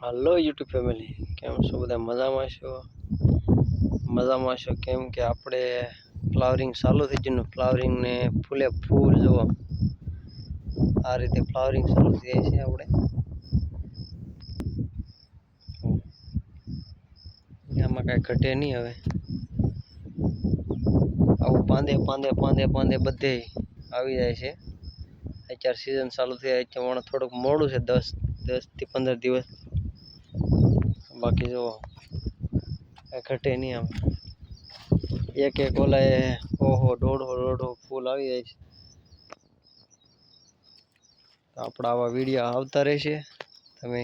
Hello YouTube family केम छो बधा मजामां छो केम के आपणे फ्लावरिंग चालू थई गयुं फ्लावरिंग ने फूले फूल जो आ रीते फ्लावरिंग चालू थई जाय छे आपणे आमां काई घटे नहीं हवे आवुं पांदे पांदे पांदे पांदे बधे आवी जाय छे अत्यार सीजन चालू थई अत्यार थोड़ुंक मोडुं छे 10 થી 15 दिवस बाकी जो घटे नहीं आम एक एक ओलाए ओहो दोढ़ो फूल आवी जाय छे तो आपड़ा आवा विडियो आवता रहेशे तमे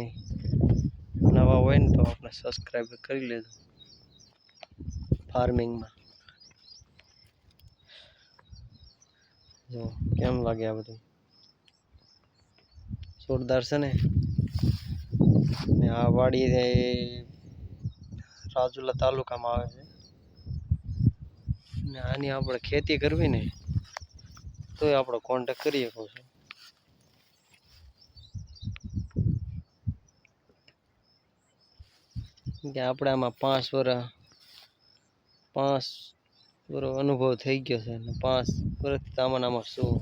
नवा होय ने तो आपने सब्सक्राइब करी लेजो फार्मिंग में जो केम लागे आ बधुं जोरदार छे ने आ वाड़ी રાજુલા તાલુકામાં આવે છે ને આની આપણે ખેતી કરવી ને તોય આપણો કોન્ટેક્ટ કરી શકો છો કે આપણે આમાં 5 વર્ષ અનુભવ થઈ ગયો છે ને 5 વર્ષથી આમાં શું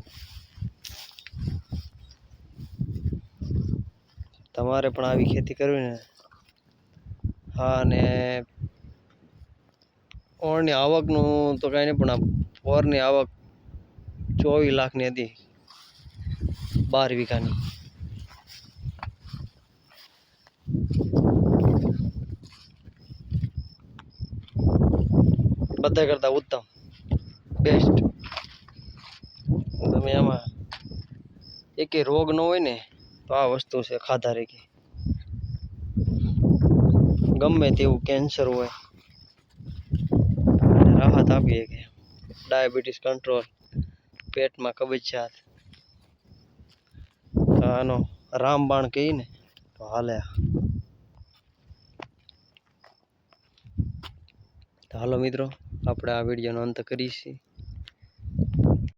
તમારે પણ આવી ખેતી કરવી ને हाँ ने ओरनी आवकनु तो कई नहीं पण ओरनी आवक 24 लाख ની હતી 12 વીઘાની બધા કરતા ઉત્તમ બેસ્ટ તમે આમાં એકે રોગ ન હોય ને તો આ વસ્તુ છે ખાધા રેકી गमे तेवुं कैंसर होय राहत आपीए के डायबिटीज कंट्रोल पेट में कब्जियत आनो रामबाण कही ने तो हाले तो हालो मित्रों आपणे आ विडियोनो अंत करीए।